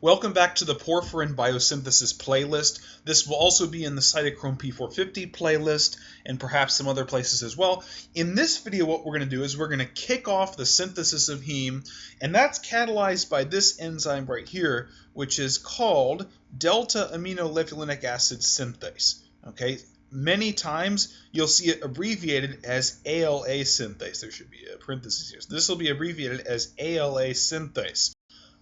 Welcome back to the porphyrin biosynthesis playlist. This will also be in the Cytochrome P450 playlist and perhaps some other places as well. In this video, what we're going to do is we're going to kick off the synthesis of heme, and that's catalyzed by this enzyme right here, which is called δ-Aminolevulinate synthase. Okay, many times you'll see it abbreviated as ALA synthase. There should be a parenthesis here. So this will be abbreviated as ALA synthase.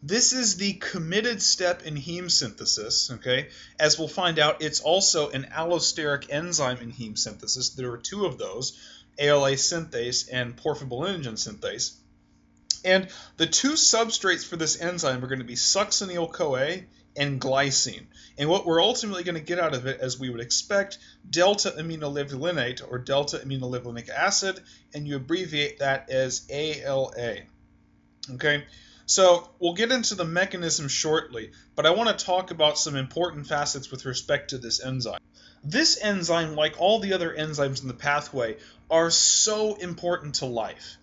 This is the committed step in heme synthesis, okay? As we'll find out, it's also an allosteric enzyme in heme synthesis. There are two of those, ALA synthase and porphyrobilinogen synthase. And the two substrates for this enzyme are going to be succinyl-CoA and glycine. And what we're ultimately going to get out of it, as we would expect, δ-Aminolevulinate or delta-aminolevulinic acid, and you abbreviate that as ALA, okay? So we'll get into the mechanism shortly, but I want to talk about some important facets with respect to this enzyme. This enzyme, like all the other enzymes in the pathway, are so important to life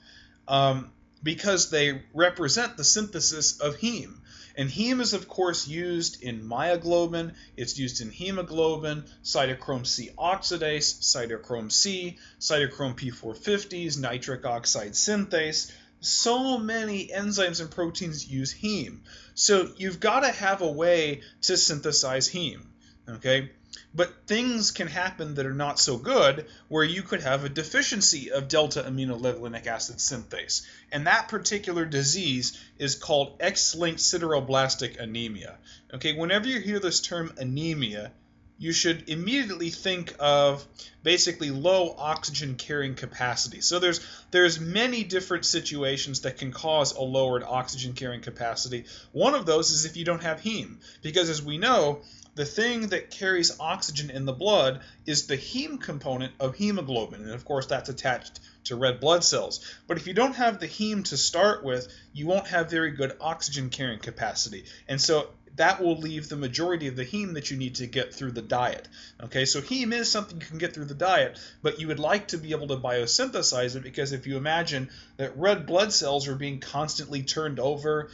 because they represent the synthesis of heme. And heme is, of course, used in myoglobin, it's used in hemoglobin, cytochrome C oxidase, cytochrome C, cytochrome P450s, nitric oxide synthase. So many enzymes and proteins use heme. So you've got to have a way to synthesize heme, okay? But things can happen that are not so good, where you could have a deficiency of δ-Aminolevulinate synthase. And that particular disease is called X-linked sideroblastic anemia. Okay, whenever you hear this term anemia, you should immediately think of basically low oxygen carrying capacity. So there's many different situations that can cause a lowered oxygen carrying capacity. One of those is if you don't have heme, because as we know, the thing that carries oxygen in the blood is the heme component of hemoglobin, and of course that's attached to red blood cells. But if you don't have the heme to start with, you won't have very good oxygen carrying capacity, and so that will leave the majority of the heme that you need to get through the diet. Okay, so heme is something you can get through the diet, but you would like to be able to biosynthesize it, because if you imagine that red blood cells are being constantly turned over,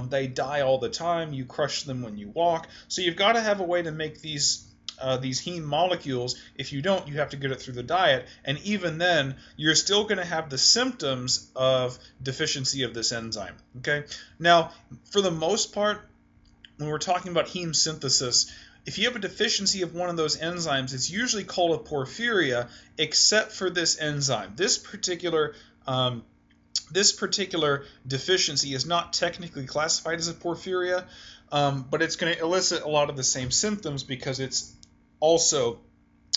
they die all the time, you crush them when you walk, so you've got to have a way to make these heme molecules. If you don't, you have to get it through the diet, and even then, you're still going to have the symptoms of deficiency of this enzyme. Okay, now for the most part, when we're talking about heme synthesis, if you have a deficiency of one of those enzymes, it's usually called a porphyria, except for this enzyme. This particular deficiency is not technically classified as a porphyria, but it's going to elicit a lot of the same symptoms because it's also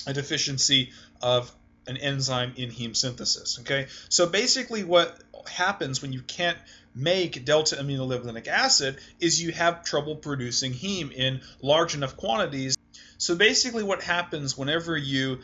a deficiency of an enzyme in heme synthesis. Okay, so basically what happens when you can't make δ-Aminolevulinate acid is you have trouble producing heme in large enough quantities. So basically what happens whenever you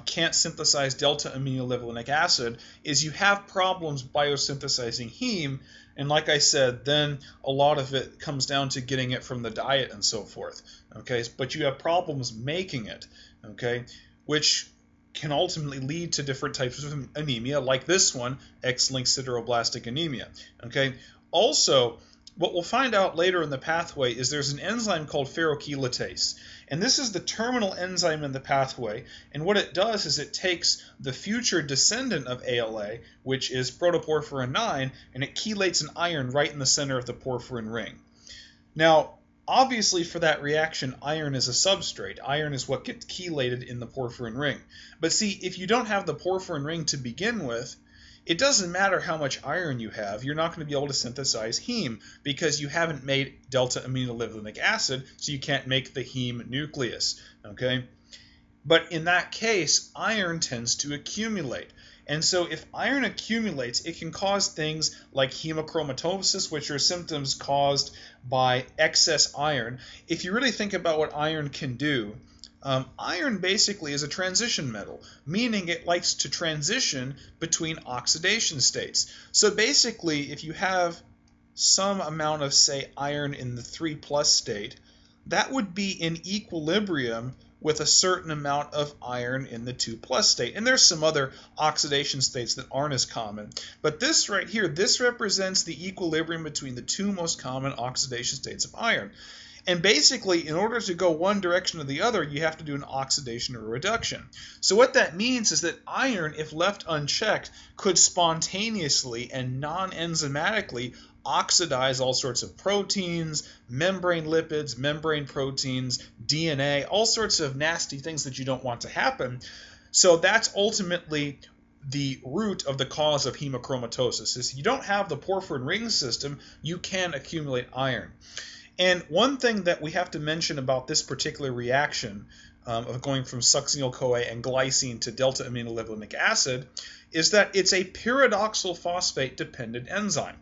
can't synthesize δ-Aminolevulinate acid is you have problems biosynthesizing heme, and like I said, then a lot of it comes down to getting it from the diet and so forth. Okay, but you have problems making it, okay, which can ultimately lead to different types of anemia, like this one, X-linked sideroblastic anemia. Okay. Also, what we'll find out later in the pathway is there's an enzyme called ferrochelatase, and this is the terminal enzyme in the pathway, and what it does is it takes the future descendant of ALA, which is protoporphyrin 9, and it chelates an iron right in the center of the porphyrin ring. Now, obviously, for that reaction, iron is a substrate. Iron is what gets chelated in the porphyrin ring. But see, if you don't have the porphyrin ring to begin with, it doesn't matter how much iron you have. You're not going to be able to synthesize heme because you haven't made δ-Aminolevulinate acid, so you can't make the heme nucleus. Okay? But in that case, iron tends to accumulate. And so if iron accumulates, it can cause things like hemochromatosis, which are symptoms caused by excess iron. If you really think about what iron can do, iron basically is a transition metal, meaning it likes to transition between oxidation states. So basically, if you have some amount of, say, iron in the 3+ state, that would be in equilibrium with a certain amount of iron in the 2+ state. And there's some other oxidation states that aren't as common. But this right here, this represents the equilibrium between the two most common oxidation states of iron. And basically, in order to go one direction or the other, you have to do an oxidation or a reduction. So what that means is that iron, if left unchecked, could spontaneously and non-enzymatically oxidize all sorts of proteins, membrane lipids, membrane proteins, DNA, all sorts of nasty things that you don't want to happen. So that's ultimately the root of the cause of hemochromatosis. Is you don't have the porphyrin ring system, you can accumulate iron. And one thing that we have to mention about this particular reaction of going from succinyl-CoA and glycine to delta-aminolevulinic acid is that it's a pyridoxal phosphate-dependent enzyme.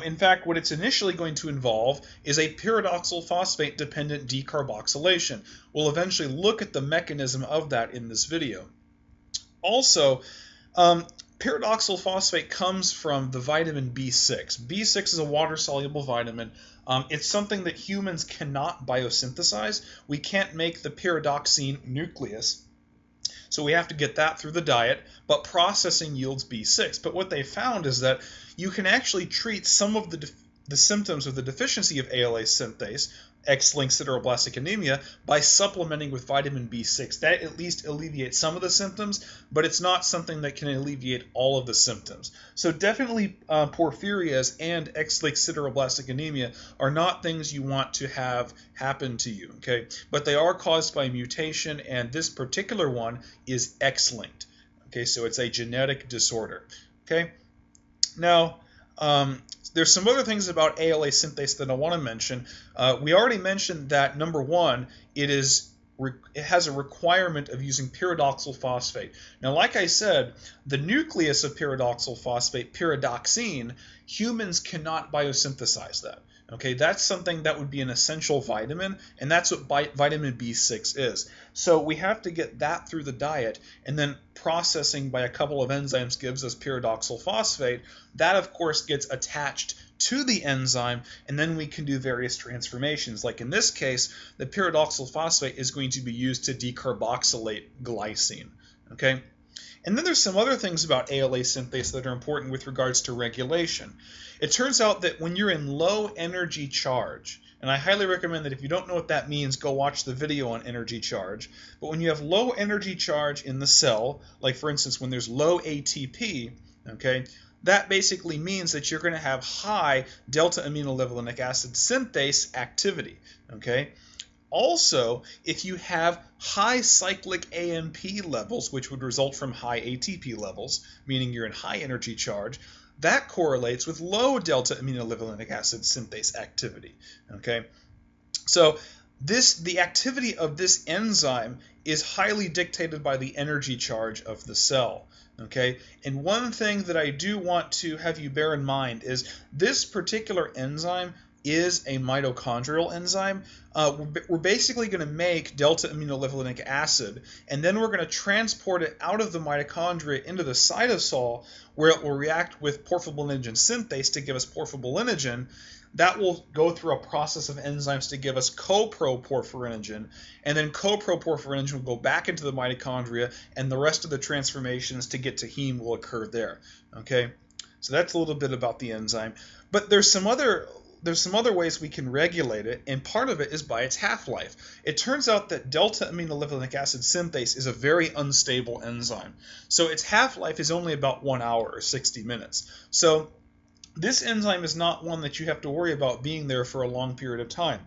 In fact, what it's initially going to involve is a pyridoxal phosphate-dependent decarboxylation. We'll eventually look at the mechanism of that in this video. Also, pyridoxal phosphate comes from the vitamin B6. B6 is a water-soluble vitamin. It's something that humans cannot biosynthesize. We can't make the pyridoxine nucleus, so we have to get that through the diet, but processing yields B6. But what they found is that you can actually treat some of the symptoms of the deficiency of ALA synthase, X-linked sideroblastic anemia, by supplementing with vitamin B6. That at least alleviates some of the symptoms, but it's not something that can alleviate all of the symptoms. So definitely porphyrias and X-linked sideroblastic anemia are not things you want to have happen to you, okay? But they are caused by mutation, and this particular one is X-linked, okay? So it's a genetic disorder, okay? Now, there's some other things about ALA synthase that I want to mention. We already mentioned that, number one, it has a requirement of using pyridoxal phosphate. Now, like I said, the nucleus of pyridoxal phosphate, pyridoxine, humans cannot biosynthesize that. Okay, that's something that would be an essential vitamin, and that's what vitamin B6 is. So we have to get that through the diet, and then processing by a couple of enzymes gives us pyridoxal phosphate. That, of course, gets attached to the enzyme, and then we can do various transformations. Like in this case, the pyridoxal phosphate is going to be used to decarboxylate glycine. Okay? And then there's some other things about ALA synthase that are important with regards to regulation. It turns out that when you're in low energy charge, and I highly recommend that if you don't know what that means, go watch the video on energy charge. But when you have low energy charge in the cell, like for instance when there's low ATP, okay, that basically means that you're going to have high delta-aminolevulinic acid synthase activity, okay? Also, if you have high cyclic AMP levels, which would result from high ATP levels, meaning you're in high energy charge, that correlates with low delta-aminolevulinic acid synthase activity. Okay, so the activity of this enzyme is highly dictated by the energy charge of the cell. Okay, and one thing that I do want to have you bear in mind is this particular enzyme is a mitochondrial enzyme. We're basically going to make delta-aminolevulinic acid, and then we're going to transport it out of the mitochondria into the cytosol, where it will react with porphobilinogen synthase to give us porphobilinogen. That will go through a process of enzymes to give us coproporphyrinogen, and then coproporphyrinogen will go back into the mitochondria, and the rest of the transformations to get to heme will occur there. Okay, so that's a little bit about the enzyme. But there's some other ways we can regulate it, and part of it is by its half-life. It turns out that delta-aminolevulinic acid synthase is a very unstable enzyme. So its half-life is only about 1 hour or 60 minutes. So this enzyme is not one that you have to worry about being there for a long period of time.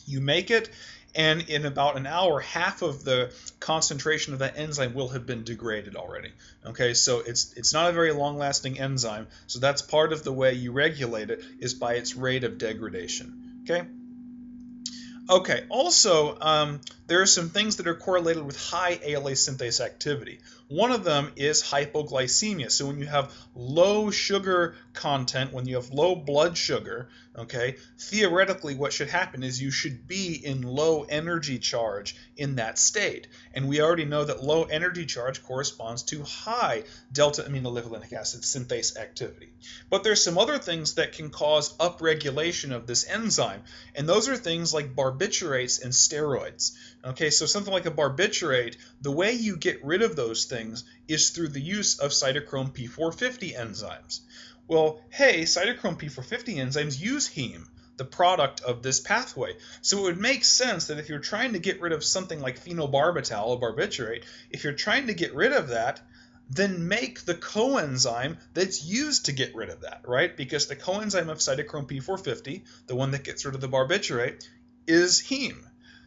You make it, and in about an hour, half of the concentration of that enzyme will have been degraded already. Okay, so it's not a very long-lasting enzyme, so that's part of the way you regulate it, is by its rate of degradation. Okay? Okay, also, there are some things that are correlated with high ALA synthase activity. One of them is hypoglycemia. So when you have low sugar content, when you have low blood sugar, okay, theoretically what should happen is you should be in low energy charge in that state. And we already know that low energy charge corresponds to high δ-Aminolevulinate acid synthase activity. But there's some other things that can cause upregulation of this enzyme, and those are things like barbiturates and steroids. Okay, so something like a barbiturate, the way you get rid of those things is through the use of cytochrome P450 enzymes. Well, hey, cytochrome P450 enzymes use heme, the product of this pathway. So it would make sense that if you're trying to get rid of something like phenobarbital, a barbiturate, if you're trying to get rid of that, then make the coenzyme that's used to get rid of that, right? Because the coenzyme of cytochrome P450, the one that gets rid of the barbiturate, is heme.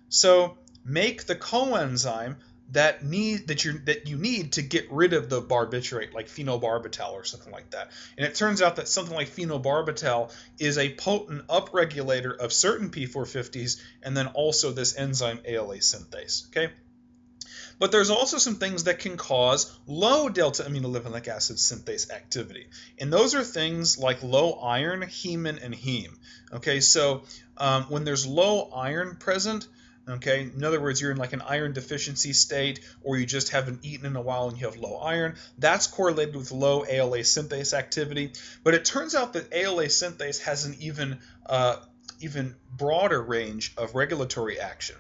So make the coenzyme that you need to get rid of the barbiturate, like phenobarbital or something like that. And it turns out that something like phenobarbital is a potent upregulator of certain P450s, and then also this enzyme ALA synthase. Okay. But there's also some things that can cause low δ-Aminolevulinate acid synthase activity. And those are things like low iron, hemin, and heme. Okay, so when there's low iron present, okay, in other words, you're in like an iron deficiency state, or you just haven't eaten in a while and you have low iron, that's correlated with low ALA synthase activity. But it turns out that ALA synthase has an even broader range of regulatory action.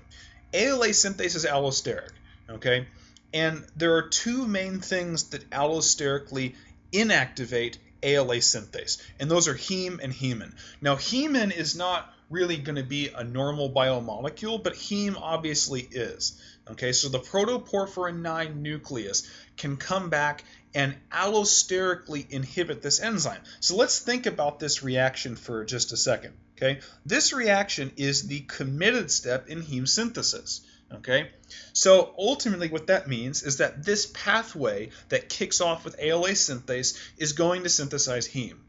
ALA synthase is allosteric. Okay, and there are two main things that allosterically inactivate ALA synthase, and those are heme and hemin. Now, hemin is not really going to be a normal biomolecule, but heme obviously is. Okay, so the protoporphyrin IX nucleus can come back and allosterically inhibit this enzyme. So let's think about this reaction for just a second. Okay, this reaction is the committed step in heme synthesis. Okay, so ultimately what that means is that this pathway that kicks off with ALA synthase is going to synthesize heme.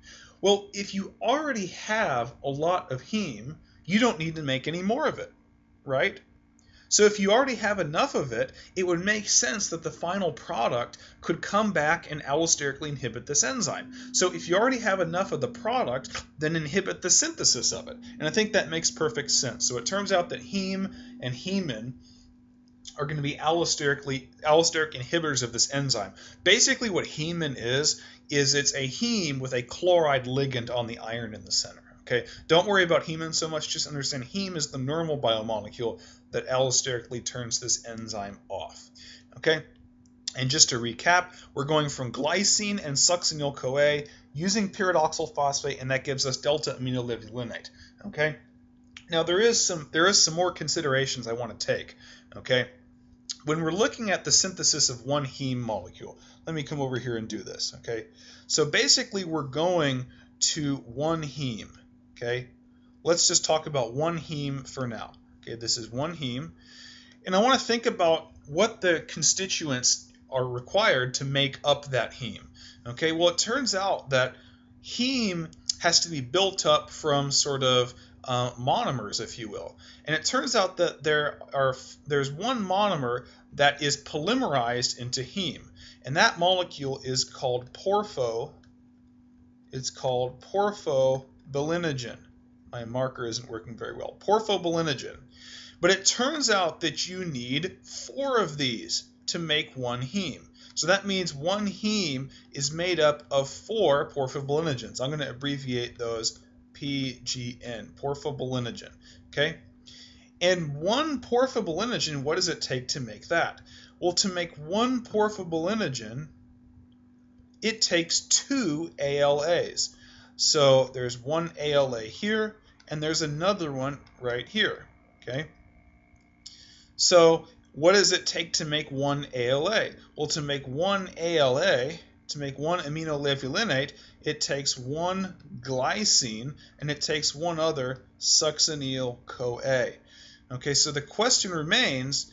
Well, if you already have a lot of heme, you don't need to make any more of it, right? So if you already have enough of it, it would make sense that the final product could come back and allosterically inhibit this enzyme. So if you already have enough of the product, then inhibit the synthesis of it. And I think that makes perfect sense. So it turns out that heme and hemin are going to be allosteric inhibitors of this enzyme. Basically what hemin is it's a heme with a chloride ligand on the iron in the center. Okay, don't worry about hemin so much, just understand heme is the normal biomolecule that allosterically turns this enzyme off. Okay, and just to recap, we're going from glycine and succinyl-CoA using pyridoxal phosphate, and that gives us δ-Aminolevulinate. Okay, now there is some more considerations I want to take. Okay, when we're looking at the synthesis of one heme molecule, let me come over here and do this. Okay, so basically we're going to one heme. Okay, let's just talk about one heme for now. Okay, this is one heme, and I want to think about what the constituents are required to make up that heme. Okay, well, it turns out that heme has to be built up from sort of monomers, if you will, and it turns out that there's one monomer that is polymerized into heme, and that molecule is called porphobilinogen. My marker isn't working very well. Porphobilinogen. But it turns out that you need 4 of these to make one heme. So that means one heme is made up of 4 porphobilinogens. I'm going to abbreviate those PGN, porphobilinogen. Okay? And one porphobilinogen, what does it take to make that? Well, to make one porphobilinogen, it takes 2 ALAs. So there's one ALA here, and there's another one right here. Okay? So what does it take to make one ALA? Well, to make one ALA, to make one aminolevulinate, it takes one glycine, and it takes one other succinyl-CoA. Okay, so the question remains,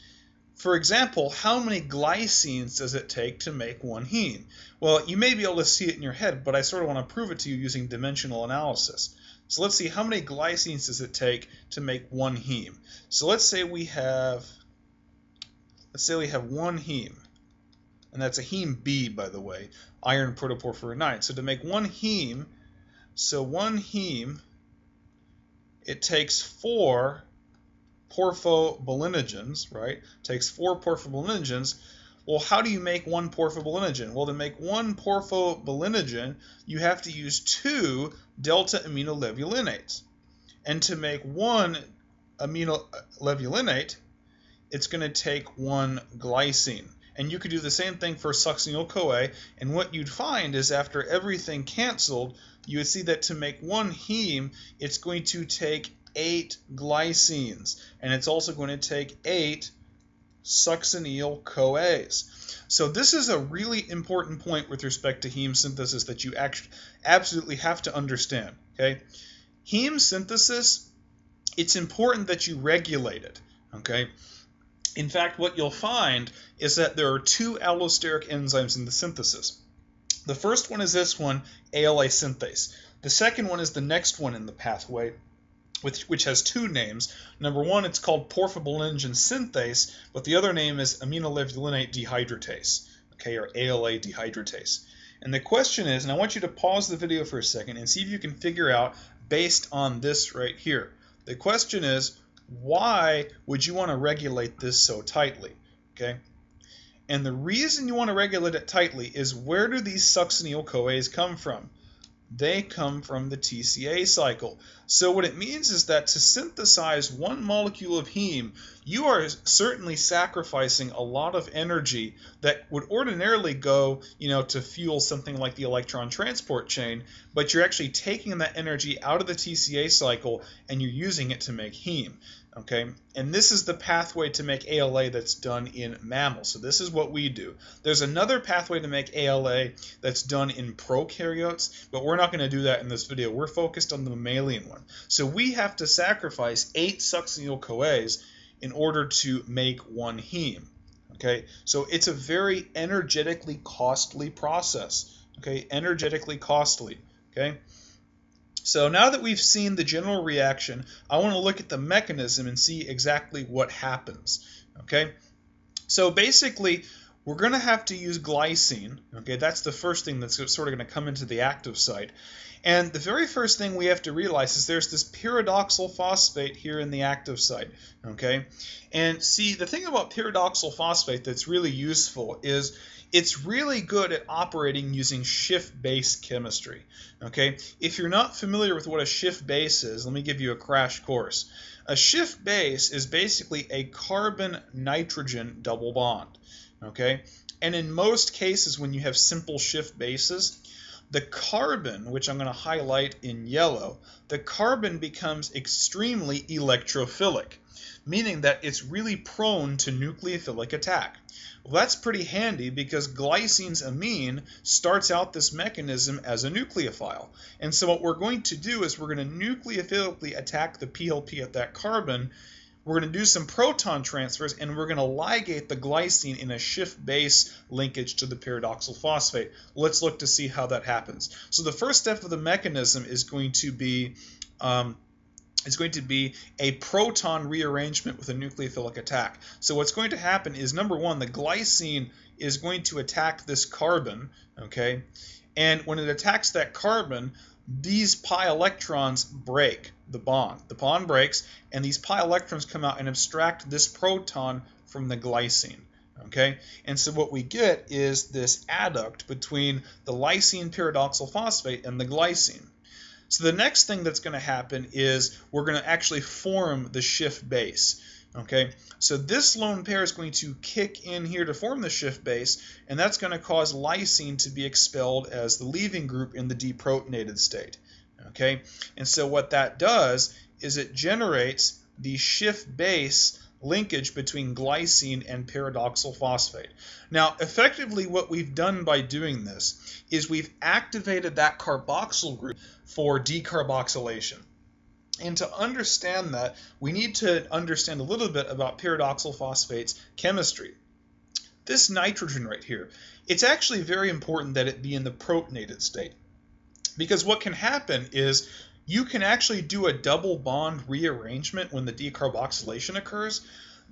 for example, how many glycines does it take to make one heme? Well, you may be able to see it in your head, but I sort of want to prove it to you using dimensional analysis. So let's see, how many glycines does it take to make one heme? So let's say we have one heme. and that's a heme B, by the way, iron protoporphyrin 9. So to make one heme, it takes 4 porphobilinogens, right? Takes 4 porphobilinogens. Well, how do you make one porphobilinogen? Well, to make one porphobilinogen, you have to use 2 δ-Aminolevulinates. And to make one aminolevulinate, it's going to take 1 glycine. And you could do the same thing for succinyl-CoA, and what you'd find is after everything canceled, you would see that to make one heme, it's going to take 8 glycines, and it's also going to take 8 succinyl-CoAs. So this is a really important point with respect to heme synthesis that you absolutely have to understand. Okay, heme synthesis, it's important that you regulate it. Okay, in fact, what you'll find is that there are 2 allosteric enzymes in the synthesis. The first one is this one, ALA synthase. The second one is the next one in the pathway, which has 2 names. Number 1, it's called porphobilinogen synthase, but the other name is aminolevulinate dehydratase, okay, or ALA dehydratase. And the question is, and I want you to pause the video for a second and see if you can figure out based on this right here. The question is, why would you want to regulate this so tightly? Okay, and the reason you want to regulate it tightly is, where do these succinyl-CoAs come from? They come from the TCA cycle. So what it means is that to synthesize one molecule of heme, you are certainly sacrificing a lot of energy that would ordinarily go, to fuel something like the electron transport chain, but you're actually taking that energy out of the TCA cycle and you're using it to make heme. Okay, and this is the pathway to make ALA that's done in mammals. So this is what we do. There's another pathway to make ALA that's done in prokaryotes, but we're not going to do that in this video. We're focused on the mammalian one. So we have to sacrifice 8 succinyl-CoAs in order to make one heme. Okay, so it's a very energetically costly process. Okay, energetically costly. Okay. So now that we've seen the general reaction, I want to look at the mechanism and see exactly what happens. Okay, so basically we're going to have to use glycine. Okay, that's the first thing that's sort of going to come into the active site. And the very first thing we have to realize is there's this pyridoxal phosphate here in the active site. Okay, and see, the thing about pyridoxal phosphate that's really useful is it's really good at operating using Schiff base chemistry. Okay, if you're not familiar with what a Schiff base is, let me give you a crash course. A Schiff base is basically a carbon-nitrogen double bond. Okay, and in most cases when you have simple Schiff bases, the carbon, which I'm going to highlight in yellow, the carbon becomes extremely electrophilic, meaning that it's really prone to nucleophilic attack. Well, that's pretty handy because glycine's amine starts out this mechanism as a nucleophile. And so what we're going to do is we're going to nucleophilically attack the PLP at that carbon. We're going to do some proton transfers, and we're going to ligate the glycine in a Schiff base linkage to the pyridoxal phosphate. Let's look to see how that happens. So the first step of the mechanism is going to be a proton rearrangement with a nucleophilic attack. So what's going to happen is, number 1, the glycine is going to attack this carbon, okay? And when it attacks that carbon, these pi electrons break the bond. The bond breaks, and these pi electrons come out and abstract this proton from the glycine. Okay, and so what we get is this adduct between the lysine pyridoxal phosphate and the glycine. So the next thing that's going to happen is we're going to actually form the Schiff base. Okay, so this lone pair is going to kick in here to form the Schiff base, and that's going to cause lysine to be expelled as the leaving group in the deprotonated state. Okay, and so what that does is it generates the Schiff base linkage between glycine and pyridoxal phosphate. Now, effectively what we've done by doing this is we've activated that carboxyl group for decarboxylation. And to understand that, we need to understand a little bit about pyridoxal phosphate's chemistry. This nitrogen right here, it's actually very important that it be in the protonated state. Because what can happen is you can actually do a double bond rearrangement when the decarboxylation occurs.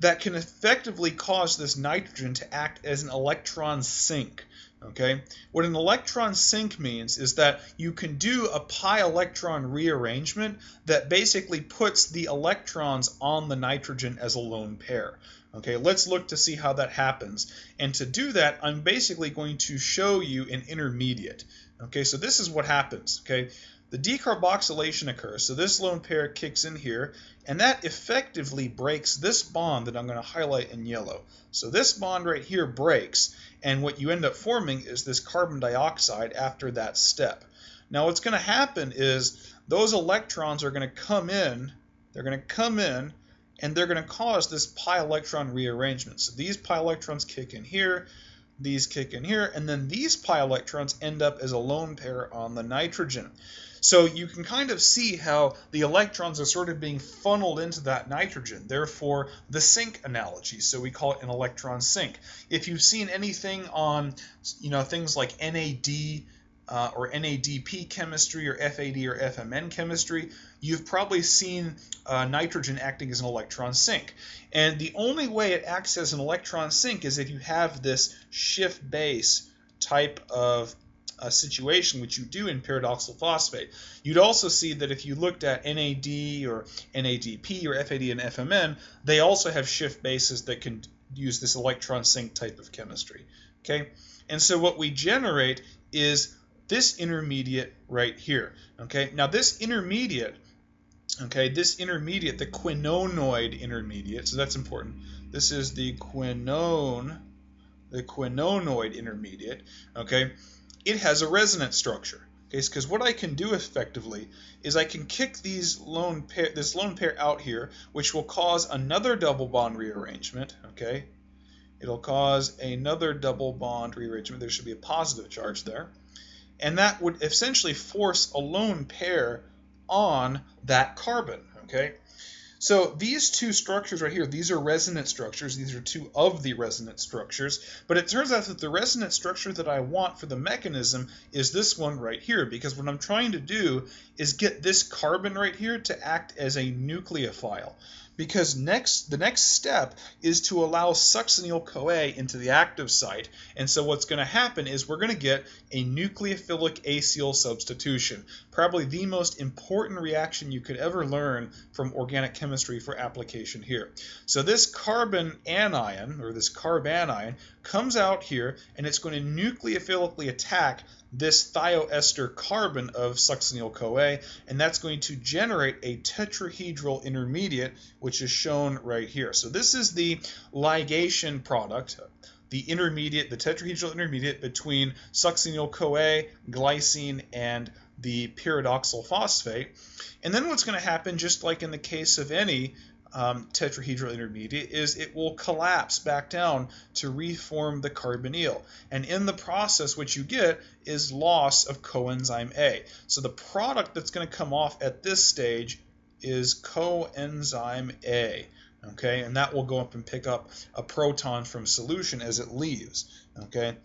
that can effectively cause this nitrogen to act as an electron sink. Okay, what an electron sink means is that you can do a pi electron rearrangement that basically puts the electrons on the nitrogen as a lone pair. Okay, let's look to see how that happens. And to do that, I'm basically going to show you an intermediate. Okay, so this is what happens. Okay, the decarboxylation occurs. So this lone pair kicks in here, and that effectively breaks this bond that I'm going to highlight in yellow. So this bond right here breaks, and what you end up forming is this carbon dioxide after that step. Now what's going to happen is those electrons are going to come in, and they're going to cause this pi electron rearrangement. So these pi electrons kick in here, these kick in here, and then these pi electrons end up as a lone pair on the nitrogen. So you can kind of see how the electrons are sort of being funneled into that nitrogen, therefore the sink analogy. So we call it an electron sink. If you've seen anything on, things like NAD or NADP chemistry or FAD or FMN chemistry, you've probably seen nitrogen acting as an electron sink. And the only way it acts as an electron sink is if you have this shift base type of situation, which you do in pyridoxal phosphate. You'd also see that if you looked at NAD or NADP or FAD and FMN, they also have shift bases that can use this electron sink type of chemistry. Okay, and so what we generate is this intermediate right here. Okay, now this intermediate, the quinonoid intermediate, so that's important. This is the quinonoid intermediate. Okay, it has a resonance structure. Okay, because what I can do effectively is I can kick this lone pair out here, which will cause another double bond rearrangement. Okay, it'll cause another double bond rearrangement. There should be a positive charge there, and that would essentially force a lone pair on that carbon. Okay, so these two structures right here, these are resonance structures. These are two of the resonance structures. But it turns out that the resonance structure that I want for the mechanism is this one right here, because what I'm trying to do is get this carbon right here to act as a nucleophile. Because the next step is to allow succinyl-CoA into the active site. And so what's going to happen is we're going to get a nucleophilic acyl substitution, probably the most important reaction you could ever learn from organic chemistry for application here. So this carbon anion, or this carbanion, comes out here, and it's going to nucleophilically attack this thioester carbon of succinyl-CoA, and that's going to generate a tetrahedral intermediate, which is shown right here. So this is the ligation product, the tetrahedral intermediate between succinyl-CoA, glycine, and the pyridoxal phosphate. And then what's going to happen, just like in the case of any tetrahedral intermediate, is it will collapse back down to reform the carbonyl, and in the process what you get is loss of coenzyme A. So the product that's going to come off at this stage is coenzyme A, okay, and that will go up and pick up a proton from solution as it leaves. Okay,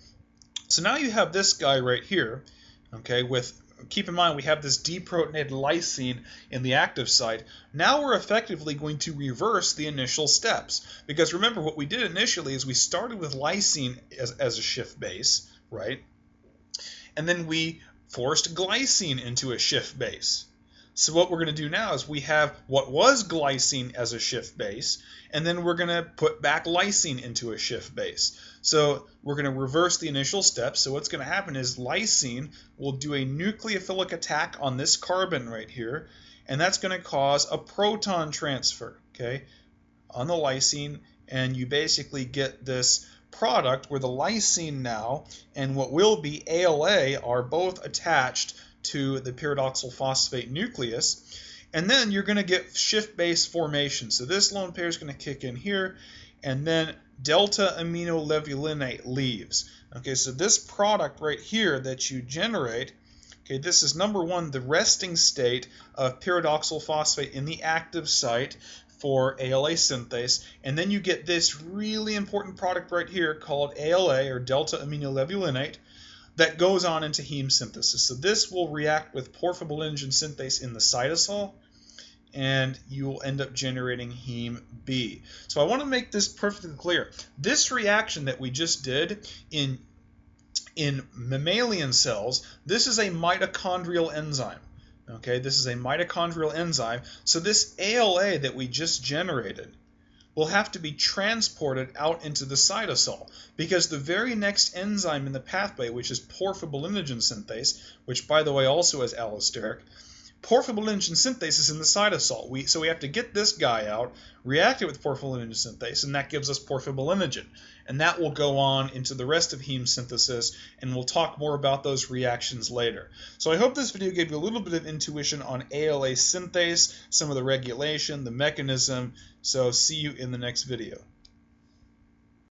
so now you have this guy right here, okay, keep in mind we have this deprotonated lysine in the active site. Now we're effectively going to reverse the initial steps, because remember what we did initially is we started with lysine as a shift base, right? And then we forced glycine into a shift base. So what we're going to do now is we have what was glycine as a shift base, and then we're going to put back lysine into a shift base. So we're going to reverse the initial steps. So what's going to happen is lysine will do a nucleophilic attack on this carbon right here, and that's going to cause a proton transfer, okay, on the lysine, and you basically get this product where the lysine now and what will be ALA are both attached to the pyridoxal phosphate nucleus, and then you're going to get shift base formation. So this lone pair is going to kick in here, and then δ-Aminolevulinate leaves. Okay, so this product right here that you generate, okay, this is number one, the resting state of pyridoxal phosphate in the active site for ALA synthase, and then you get this really important product right here called ALA, or δ-Aminolevulinate, that goes on into heme synthesis. So this will react with porphobilinogen synthase in the cytosol, and you will end up generating heme B. So I want to make this perfectly clear. This reaction that we just did in mammalian cells, this is a mitochondrial enzyme. Okay, this is a mitochondrial enzyme. So this ALA that we just generated will have to be transported out into the cytosol, because the very next enzyme in the pathway, which is porphobilinogen synthase, which by the way also is allosteric, porphobilinogen synthase is in the cytosol. So we have to get this guy out, react it with porphobilinogen synthase, and that gives us porphobilinogen. And that will go on into the rest of heme synthesis, and we'll talk more about those reactions later. So I hope this video gave you a little bit of intuition on ALA synthase, some of the regulation, the mechanism. So see you in the next video.